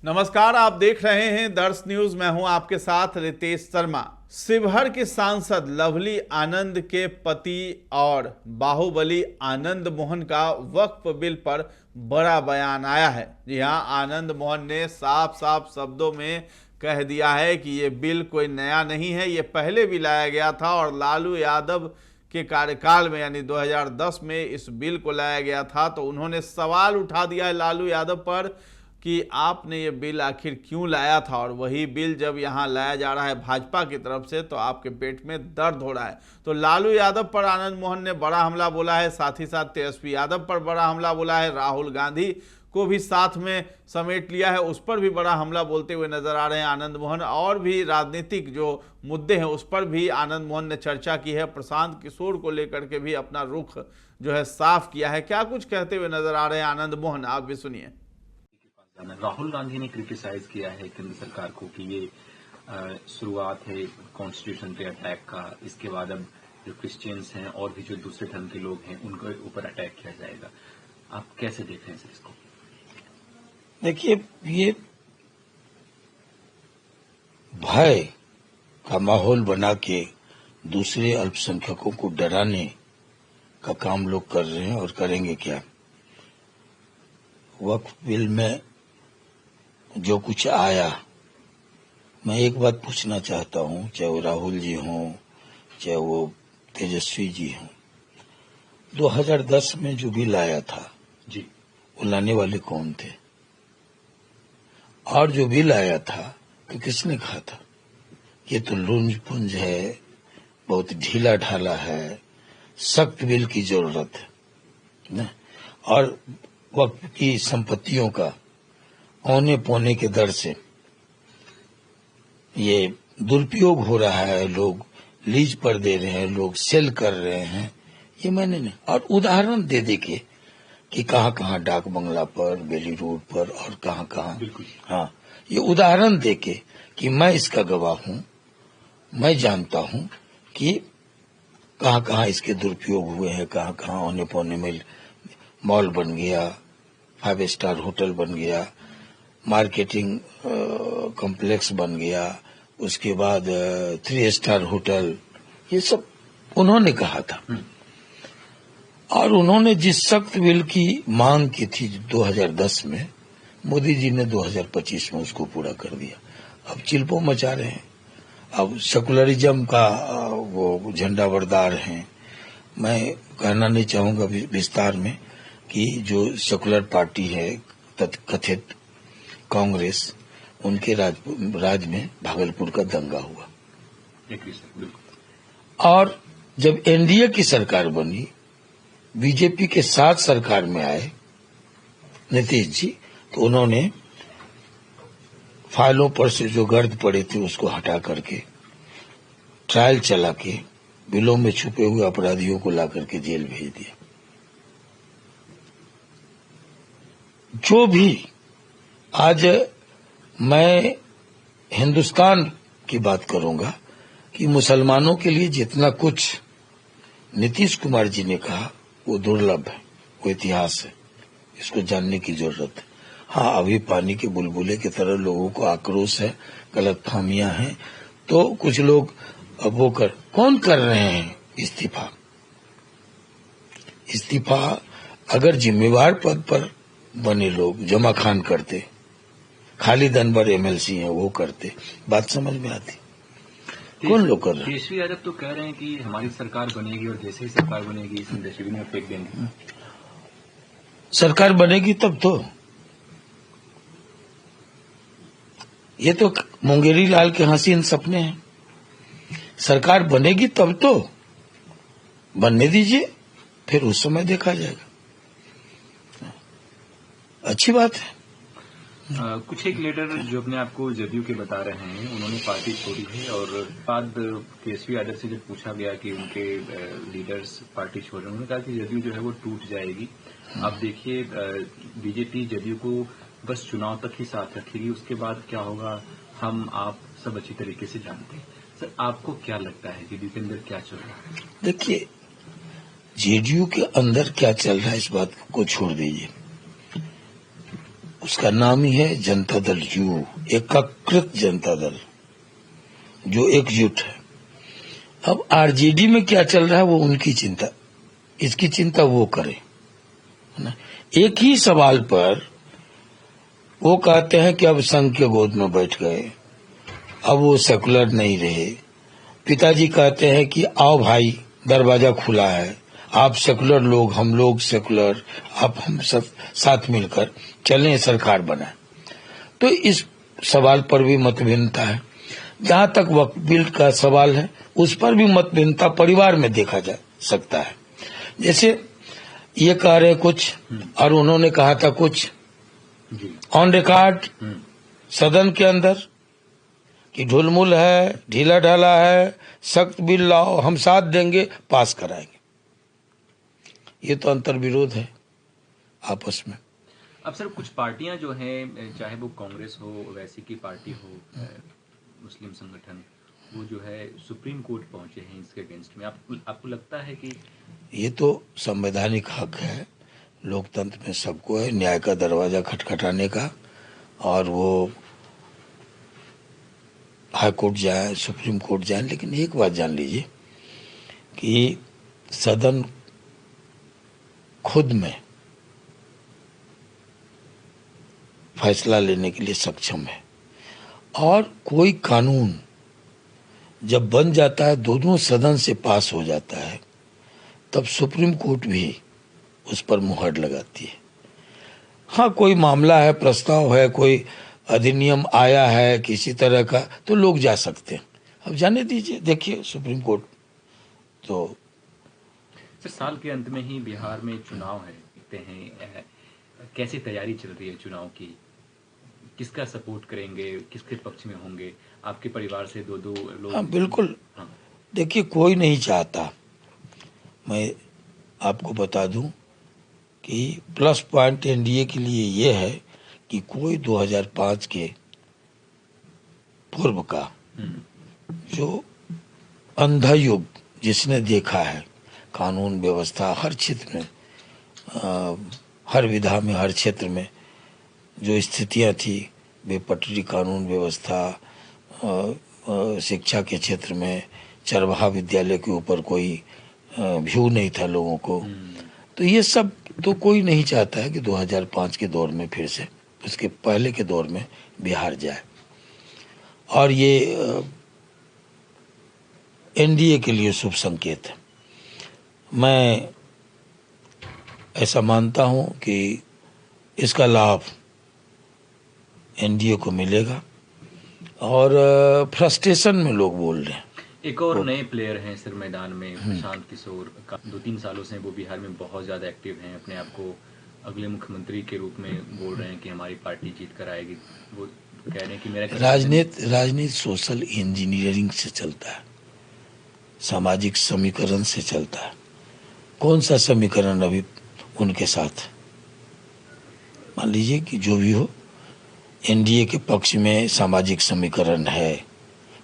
नमस्कार, आप देख रहे हैं दर्श न्यूज। मैं हूं आपके साथ रितेश शर्मा। शिवहर के सांसद लवली आनंद के पति और बाहुबली आनंद मोहन का वक्फ बिल पर बड़ा बयान आया है। जी हां, आनंद मोहन ने साफ साफ शब्दों में कह दिया है कि ये बिल कोई नया नहीं है, ये पहले भी लाया गया था और लालू यादव के कार्यकाल में यानी 2010 में इस बिल को लाया गया था। तो उन्होंने सवाल उठा दिया है लालू यादव पर कि आपने ये बिल आखिर क्यों लाया था, और वही बिल जब यहाँ लाया जा रहा है भाजपा की तरफ से तो आपके पेट में दर्द हो रहा है। तो लालू यादव पर आनंद मोहन ने बड़ा हमला बोला है, साथ ही साथ तेजस्वी यादव पर बड़ा हमला बोला है, राहुल गांधी को भी साथ में समेट लिया है, उस पर भी बड़ा हमला बोलते हुए नजर आ रहे हैं आनंद मोहन। और भी राजनीतिक जो मुद्दे हैं उस पर भी आनंद मोहन ने चर्चा की है। प्रशांत किशोर को लेकर के भी अपना रुख जो है साफ किया है। क्या कुछ कहते हुए नजर आ रहे हैं आनंद मोहन, आप भी सुनिए। राहुल गांधी ने क्रिटिसाइज किया है केंद्र सरकार को कि ये शुरुआत है कॉन्स्टिट्यूशन पे अटैक का। इसके बाद अब जो क्रिश्चियंस हैं और भी जो दूसरे धर्म के लोग हैं उनके ऊपर अटैक किया जाएगा। आप कैसे देख रहे हैं इसको? देखिए, ये भय का माहौल बना के दूसरे अल्पसंख्यकों को डराने का काम लोग कर रहे हैं और करेंगे क्या। वक्फ बिल में जो कुछ आया, मैं एक बात पूछना चाहता हूं, चाहे वो राहुल जी हों चाहे वो तेजस्वी जी हों, 2010 में जो बिल आया था जी, वो लाने वाले कौन थे? और जो बिल आया था तो किसने कहा था ये तो लुंज पुंज है, बहुत ढीला ढाला है, सख्त बिल की जरूरत है ना? और वक्फ की संपत्तियों का औने पौने के दर से ये दुरुपयोग हो रहा है, लोग लीज पर दे रहे हैं, लोग सेल कर रहे हैं, ये मैंने नहीं। और उदाहरण दे दे के कि कहाँ कहाँ डाक बंगला पर, बेली रोड पर और कहाँ कहाँ, हाँ, ये उदाहरण दे के कि मैं इसका गवाह हूँ, मैं जानता हूँ कि कहाँ कहाँ इसके दुरुपयोग हुए हैं, कहाँ कहाँ औने पौने में मॉल बन गया, 5 स्टार होटल बन गया, मार्केटिंग कॉम्प्लेक्स बन गया, उसके बाद 3 स्टार होटल, ये सब उन्होंने कहा था। और उन्होंने जिस सख्त बिल की मांग की थी 2010 में, मोदी जी ने 2025 में उसको पूरा कर दिया। अब चिल्पो मचा रहे हैं, अब सेकुलरिज्म का वो झंडा बरदार हैं। मैं कहना नहीं चाहूंगा विस्तार में कि जो सेकुलर पार्टी है कथित कांग्रेस, उनके राज में भागलपुर का दंगा हुआ। और जब एनडीए की सरकार बनी, बीजेपी के साथ सरकार में आए नीतीश जी, तो उन्होंने फाइलों पर से जो गर्द पड़े थे उसको हटा करके ट्रायल चला के बिलों में छुपे हुए अपराधियों को ला करके जेल भेज दिया। जो भी आज मैं हिंदुस्तान की बात करूंगा कि मुसलमानों के लिए जितना कुछ नीतीश कुमार जी ने कहा वो दुर्लभ है, वो इतिहास है, इसको जानने की जरूरत है। हाँ, अभी पानी के बुलबुले की तरह लोगों को आक्रोश है, गलतफहमियां हैं, तो कुछ लोग अब वो कौन कर रहे हैं इस्तीफा अगर जिम्मेवार पद पर बने लोग जमा खान करते, खालिद अनवर एमएलसी हैं वो करते, बात समझ में आती। कौन लोग कर रहे हैं? तेजस्वी यादव तो कह रहे हैं कि हमारी सरकार बनेगी और जैसे ही सरकार बनेगी इसमें डस्टबिन में फेंक देंगे। सरकार बनेगी तब तो, ये तो मुंगेरी लाल के हसीन सपने हैं। सरकार बनेगी तब तो, बनने दीजिए, फिर उस समय देखा जाएगा। अच्छी बात है। कुछ एक लीडर जो अपने आप को जदयू के बता रहे हैं, उन्होंने पार्टी छोड़ी है और बाद तेजस्वी यादव से जब पूछा गया कि उनके लीडर्स पार्टी छोड़ रहे हैं, उन्होंने कहा कि जदयू जो है वो टूट जाएगी। आप देखिए, बीजेपी जदयू को बस चुनाव तक ही साथ रखेगी, उसके बाद क्या होगा हम आप सब अच्छी तरीके से जानते हैं। सर, आपको क्या लगता है जेडीयू के अंदर क्या चल रहा है? देखिए, जेडीयू के अंदर क्या चल रहा है इस बात को छोड़ दीजिए। उसका नाम ही है जनता दल यू, एकीकृत जनता दल, जो एकजुट है। अब आरजेडी में क्या चल रहा है वो उनकी चिंता, इसकी चिंता वो करे, है ना। एक ही सवाल पर वो कहते हैं कि अब संघ के गोद में बैठ गए, अब वो सेकुलर नहीं रहे। पिताजी कहते हैं कि आओ भाई, दरवाजा खुला है, आप सेकुलर लोग, हम लोग सेकुलर, आप हम सब साथ मिलकर चलें, सरकार बनाए। तो इस सवाल पर भी मतभिन्नता है। जहां तक वक्फ बिल का सवाल है, उस पर भी मतभिन्नता परिवार में देखा जा सकता है। जैसे ये कह रहे कुछ और उन्होंने कहा था कुछ, ऑन रिकॉर्ड सदन के अंदर कि ढुलमुल है, ढीला ढाला है, सख्त बिल लाओ, हम साथ देंगे, पास कराएंगे। ये तो अंतर्विरोध है आपस में। अब सर कुछ पार्टियां जो हैं, चाहे वो कांग्रेस हो, वैसी की पार्टी हो, मुस्लिम संगठन, वो जो है सुप्रीम कोर्ट पहुंचे हैं इसके अगेंस्ट में। आपको लगता है कि ये तो संवैधानिक हक है, लोकतंत्र में सबको है न्याय का दरवाजा खटखटाने का, और वो हाई कोर्ट जाए, सुप्रीम कोर्ट जाए। लेकिन एक बात जान लीजिए कि सदन खुद में फैसला लेने के लिए सक्षम है, और कोई कानून जब बन जाता है, दोनों सदन से पास हो जाता है, तब सुप्रीम कोर्ट भी उस पर मुहर लगाती है। हाँ, कोई मामला है, प्रस्ताव है, कोई अधिनियम आया है किसी तरह का, तो लोग जा सकते हैं। अब जाने दीजिए, देखिए सुप्रीम कोर्ट तो। सर साल के अंत में ही बिहार में चुनाव है, देखते हैं कैसी तैयारी चल रही है चुनाव की, किसका सपोर्ट करेंगे, किसके पक्ष में होंगे? आपके परिवार से दो लोग? हाँ बिल्कुल। हाँ। देखिए, कोई नहीं चाहता, मैं आपको बता दूं कि प्लस पॉइंट एनडीए के लिए ये है कि कोई 2005 के पूर्व का जो अंधा युग जिसने देखा है, कानून व्यवस्था हर क्षेत्र में, हर विधा में, हर क्षेत्र में जो स्थितियां थी, बेपटरी कानून व्यवस्था, शिक्षा के क्षेत्र में चरवाहा विद्यालय के ऊपर कोई व्यू नहीं था लोगों को, तो ये सब तो कोई नहीं चाहता है कि 2005 के दौर में फिर से, उसके पहले के दौर में बिहार जाए। और ये एनडीए के लिए शुभ संकेत है। मैं ऐसा मानता हूं कि इसका लाभ एनडीए को मिलेगा, और फ्रस्ट्रेशन में लोग बोल रहे हैं। एक और नए प्लेयर हैं सर मैदान में, प्रशांत किशोर। 2-3 सालों से वो बिहार में बहुत ज्यादा एक्टिव हैं, अपने आप को अगले मुख्यमंत्री के रूप में बोल रहे हैं कि हमारी पार्टी जीत कर आएगी। वो कह रहे हैं कि मेरा राजनीति सोशल इंजीनियरिंग से चलता है, सामाजिक समीकरण से चलता है। कौन सा समीकरण अभी उनके साथ? मान लीजिए कि जो भी हो, एनडीए के पक्ष में सामाजिक समीकरण है,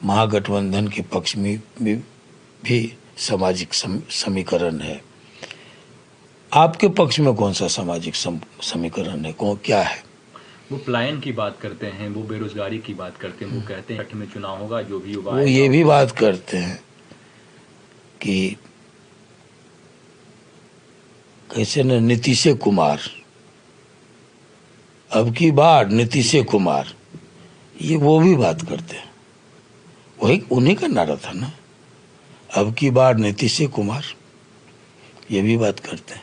महागठबंधन के पक्ष में भी सामाजिक समीकरण है। आपके पक्ष में कौन सा सामाजिक समीकरण है, क्या है? वो पलायन की बात करते हैं, वो बेरोजगारी की बात करते हैं, वो कहते हैं 8 में चुनाव होगा, जो भी युवा, वो ये भी बात करते हैं कि कैसे न नीतीश कुमार, अब की बार नीतीश कुमार, ये वो भी बात करते हैं। वही उन्हीं का नारा था ना, अब की बार नीतीश कुमार, ये भी बात करते हैं।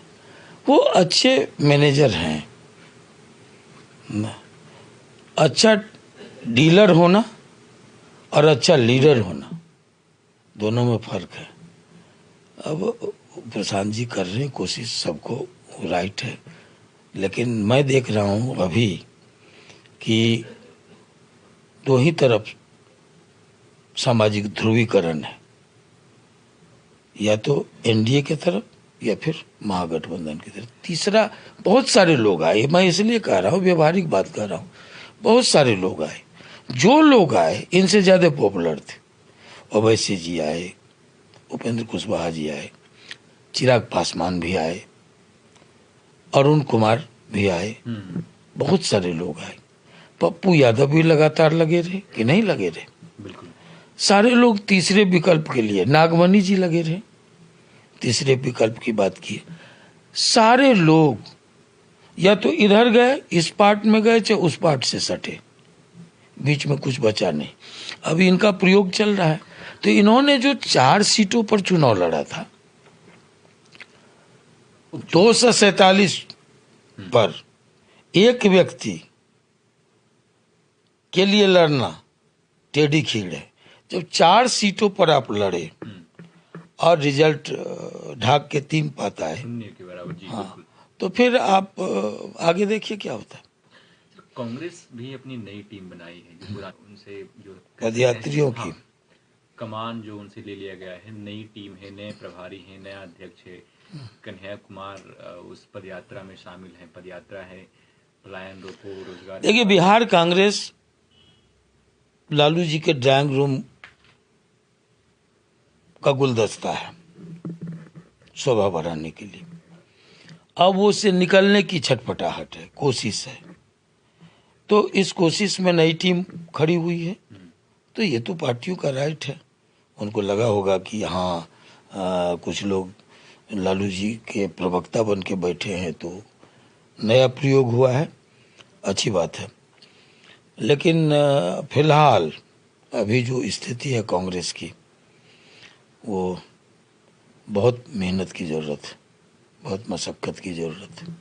वो अच्छे मैनेजर हैं ना। अच्छा डीलर होना और अच्छा लीडर होना, दोनों में फर्क है। अब प्रशांत जी कर रहे हैं कोशिश, सबको राइट है, लेकिन मैं देख रहा हूं अभी कि दो ही तरफ सामाजिक ध्रुवीकरण है, या तो एनडीए की तरफ या फिर महागठबंधन की तरफ। तीसरा, बहुत सारे लोग आए, मैं इसलिए कह रहा हूँ, व्यवहारिक बात कर रहा हूँ, बहुत सारे लोग आए। जो लोग आए इनसे ज्यादा पॉपुलर थे। ओवैसी जी आए, उपेंद्र कुशवाहा जी आए, चिराग पासवान भी आए, अरुण कुमार भी आए, बहुत सारे लोग आए। पप्पू यादव भी लगातार लगे रहे कि नहीं लगे रहे? बिल्कुल। सारे लोग तीसरे विकल्प के लिए, नागमणि जी लगे रहे, तीसरे विकल्प की बात की। सारे लोग या तो इधर गए, इस पार्ट में गए, चाहे उस पार्ट से सटे, बीच में कुछ बचा नहीं। अभी इनका प्रयोग चल रहा है। तो इन्होंने जो 4 सीटों पर चुनाव लड़ा था, 247 पर एक व्यक्ति के लिए लड़ना टेढ़ी खीर है। जब 4 सीटों पर आप लड़े और रिजल्ट ढाक के 3 पाता है, 0 के बराबर। जी हाँ, बिल्कुल। तो फिर आप आगे देखिए क्या होता है। कांग्रेस भी अपनी नई टीम बनाई है, जो उनसे जो पदयात्रियों की कमान जो उनसे ले लिया गया है, नई टीम है, नए प्रभारी हैं, नया अध्यक्ष है। कन्हैया कुमार उस पदयात्रा में शामिल हैं। पदयात्रा है, पलायन रोको, रोजगार। देखिए, बिहार कांग्रेस लालू जी के ड्राइंग रूम का गुलदस्ता है शोभा बढ़ाने के लिए। अब वो से निकलने की छटपटाहट है, कोशिश है। तो इस कोशिश में नई टीम खड़ी हुई है। तो ये तो पार्टियों का राइट है। उनको लगा होगा कि हाँ, कुछ लोग लालू जी के प्रवक्ता बन के बैठे हैं, तो नया प्रयोग हुआ है, अच्छी बात है। लेकिन फिलहाल अभी जो स्थिति है कांग्रेस की, वो बहुत मेहनत की ज़रूरत है, बहुत मशक्क़त की ज़रूरत है।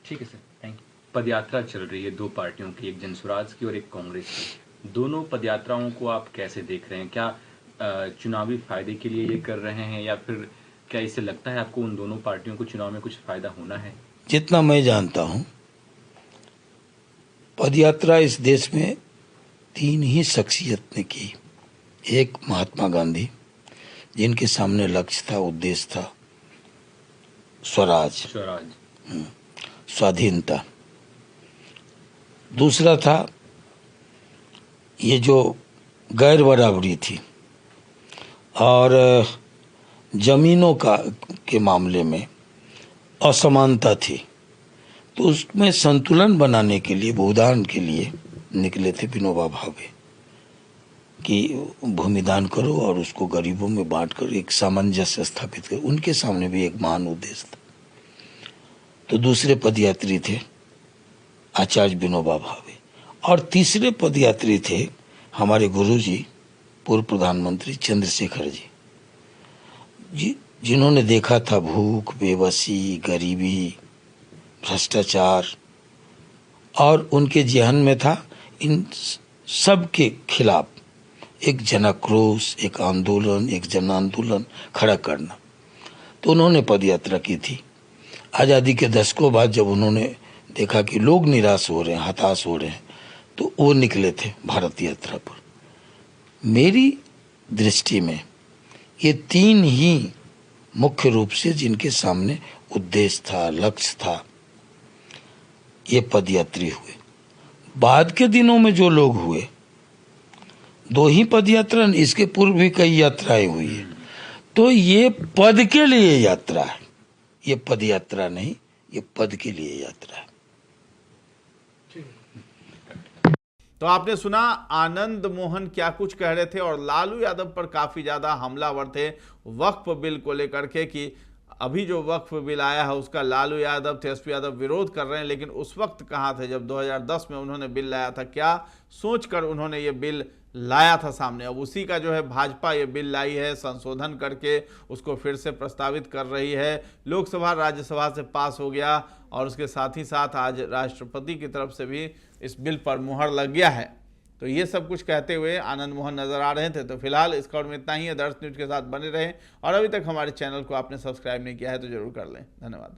ठीक है सर, थैंक यू। पदयात्रा चल रही है 2 पार्टियों की, एक जनसुराज की और एक कांग्रेस की। दोनों पदयात्राओं को आप कैसे देख रहे हैं? क्या चुनावी फायदे के लिए ये कर रहे हैं, या फिर क्या इससे लगता है आपको उन दोनों पार्टियों को चुनाव में कुछ फायदा होना है? जितना मैं जानता हूँ, पदयात्रा इस देश में 3 ही शख्सियत ने की। एक महात्मा गांधी, जिनके सामने लक्ष्य था, उद्देश्य था स्वराज, स्वाधीनता। दूसरा था ये जो गैर बराबरी थी और जमीनों के मामले में असमानता थी। तो उसमें संतुलन बनाने के लिए, भूदान के लिए निकले थे विनोबा भावे कि भूमिदान करो और उसको गरीबों में बांट कर एक सामंजस्य स्थापित करो। उनके सामने भी एक महान उद्देश्य था। तो दूसरे पदयात्री थे आचार्य विनोबा भावे, और तीसरे पदयात्री थे हमारे गुरुजी, पूर्व प्रधानमंत्री चंद्रशेखर जी, जिन्होंने देखा था भूख, बेबसी, गरीबी, भ्रष्टाचार, और उनके जहन में था इन सब के खिलाफ एक जनाक्रोश, एक आंदोलन, एक जन आंदोलन खड़ा करना। तो उन्होंने पदयात्रा की थी। आज़ादी के दशकों बाद जब उन्होंने देखा कि लोग निराश हो रहे हैं, हताश हो रहे हैं, तो वो निकले थे भारत यात्रा पर। मेरी दृष्टि में ये 3 ही मुख्य रूप से जिनके सामने उद्देश्य था, लक्ष्य था, ये पदयात्री हुए। बाद के दिनों में जो लोग हुए, 2 ही पदयात्रा, इसके पूर्व भी कई यात्राएं हुई है। तो ये पद के लिए यात्रा है, ये पदयात्रा नहीं, ये पद के लिए यात्रा है। तो आपने सुना आनंद मोहन क्या कुछ कह रहे थे, और लालू यादव पर काफी ज्यादा हमलावर थे वक्फ बिल को लेकर के कि अभी जो वक्फ बिल आया है उसका लालू यादव, तेजस्वी यादव विरोध कर रहे हैं। लेकिन उस वक्त कहाँ थे जब 2010 में उन्होंने बिल लाया था? क्या सोचकर उन्होंने ये बिल लाया था सामने? अब उसी का जो है भाजपा ये बिल लाई है, संशोधन करके उसको फिर से प्रस्तावित कर रही है। लोकसभा राज्यसभा से पास हो गया, और उसके साथ ही साथ आज राष्ट्रपति की तरफ से भी इस बिल पर मुहर लग गया है। तो ये सब कुछ कहते हुए आनंद मोहन नजर आ रहे थे। तो फिलहाल इस खबर में इतना ही है। दर्श न्यूज के साथ बने रहें, और अभी तक हमारे चैनल को आपने सब्सक्राइब नहीं किया है तो जरूर कर लें। धन्यवाद।